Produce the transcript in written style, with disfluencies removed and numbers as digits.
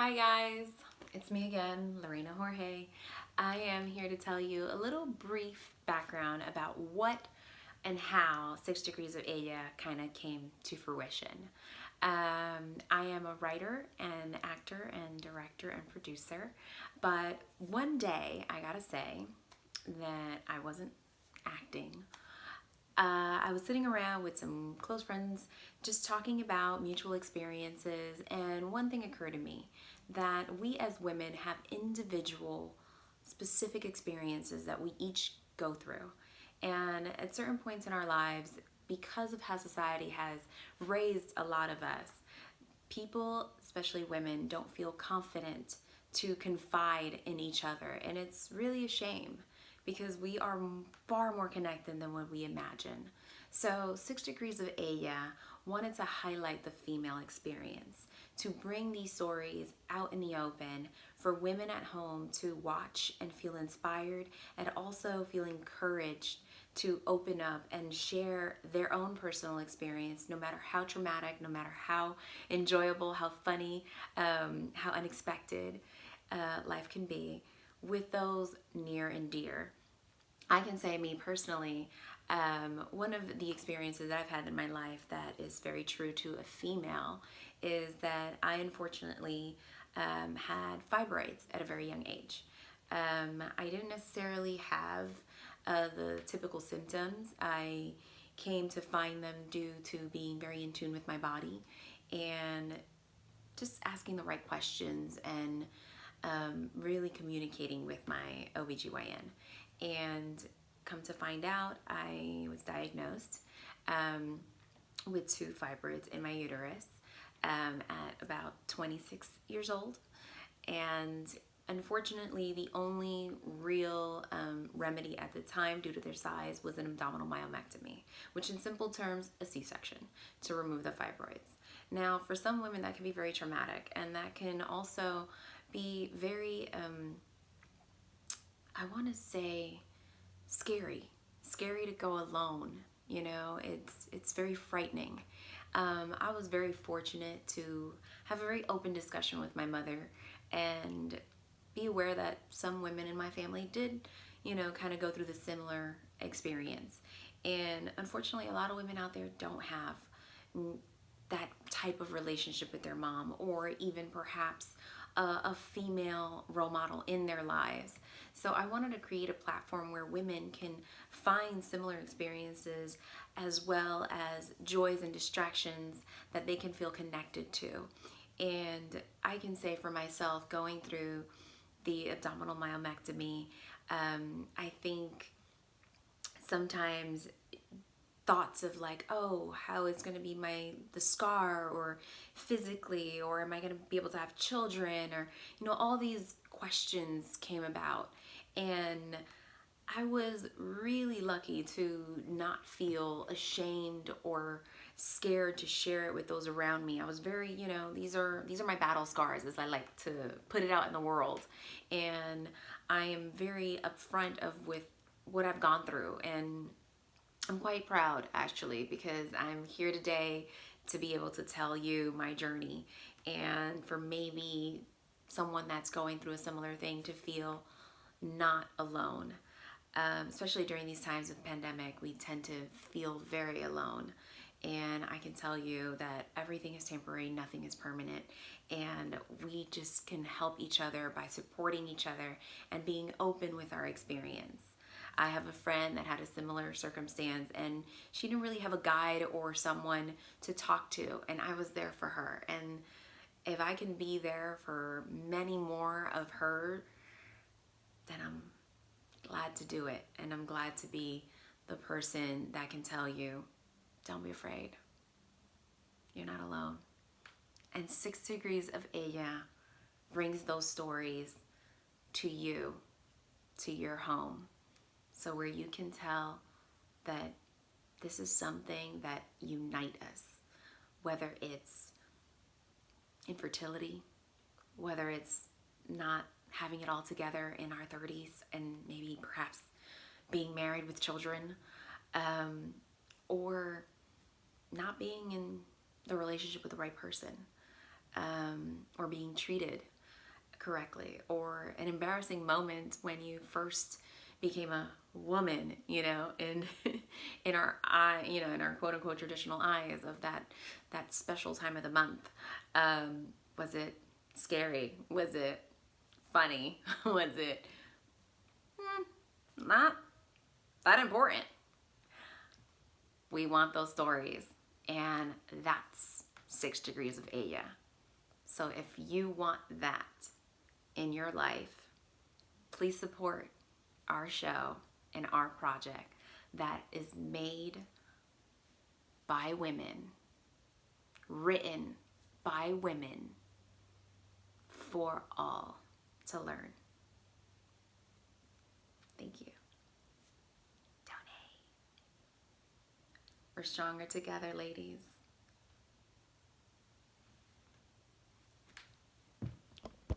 Hi guys, it's me again, Lorena Jorge. I am here to tell you a little brief background about what and how 6 Degrees of Ella kind of came to fruition. I am a writer and actor and director and producer, but one day I gotta say that I wasn't acting. I was sitting around with some close friends just talking about mutual experiences, and one thing occurred to me that we as women have individual, specific experiences that we each go through. And at certain points in our lives, because of how society has raised a lot of us, people, especially women, don't feel confident to confide in each other. And it's really a shame because we are far more connected than what we imagine. So 6 Degrees of Ella wanted to highlight the female experience, to bring these stories out in the open for women at home to watch and feel inspired and also feel encouraged to open up and share their own personal experience, no matter how traumatic, no matter how enjoyable, how funny, how unexpected life can be, with those near and dear. I can say, me personally, one of the experiences that I've had in my life that is very true to a female is that I unfortunately had fibroids at a very young age. I didn't necessarily have the typical symptoms. I came to find them due to being very in tune with my body and just asking the right questions and really communicating with my OBGYN. And come to find out, I was diagnosed with two fibroids in my uterus at about 26 years old. And unfortunately, the only real remedy at the time, due to their size, was an abdominal myomectomy, which in simple terms, a C-section to remove the fibroids. Now, for some women, that can be very traumatic, and that can also be very, I want to say, scary to go alone. It's very frightening. I was very fortunate to have a very open discussion with my mother and be aware that some women in my family did, kind of go through the similar experience. And unfortunately, a lot of women out there don't have that type of relationship with their mom, or even perhaps a female role model in their lives. So I wanted to create a platform where women can find similar experiences as well as joys and distractions that they can feel connected to. And I can say for myself, going through the abdominal myomectomy, I think sometimes thoughts of like, oh, how is going to be the scar, or physically, or am I going to be able to have children, or all these questions came about. And I was really lucky to not feel ashamed or scared to share it with those around me. I was very, these are my battle scars, as I like to put it out in the world. And I am very upfront with what I've gone through, and I'm quite proud, actually, because I'm here today to be able to tell you my journey, and for maybe someone that's going through a similar thing to feel not alone. Especially during these times of pandemic, we tend to feel very alone. And I can tell you that everything is temporary, nothing is permanent. And we just can help each other by supporting each other and being open with our experience. I have a friend that had a similar circumstance, and she didn't really have a guide or someone to talk to, and I was there for her. And if I can be there for many more of her, then I'm glad to do it. And I'm glad to be the person that can tell you, don't be afraid. You're not alone. And 6 Degrees of Ella brings those stories to you, to your home. So where you can tell that this is something that unites us, whether it's infertility, whether it's not having it all together in our 30s and maybe perhaps being married with children, or not being in the relationship with the right person. or being treated correctly, or an embarrassing moment when you first became a woman, in in our eye, in our quote unquote traditional eyes of that special time of the month. Was it scary? Was it funny? Was it not that important? We want those stories, and that's 6 degrees of Aya. So if you want that in your life, please support our show and our project that is made by women, written by women, for all to learn. Thank you. Donate. We're stronger together, ladies.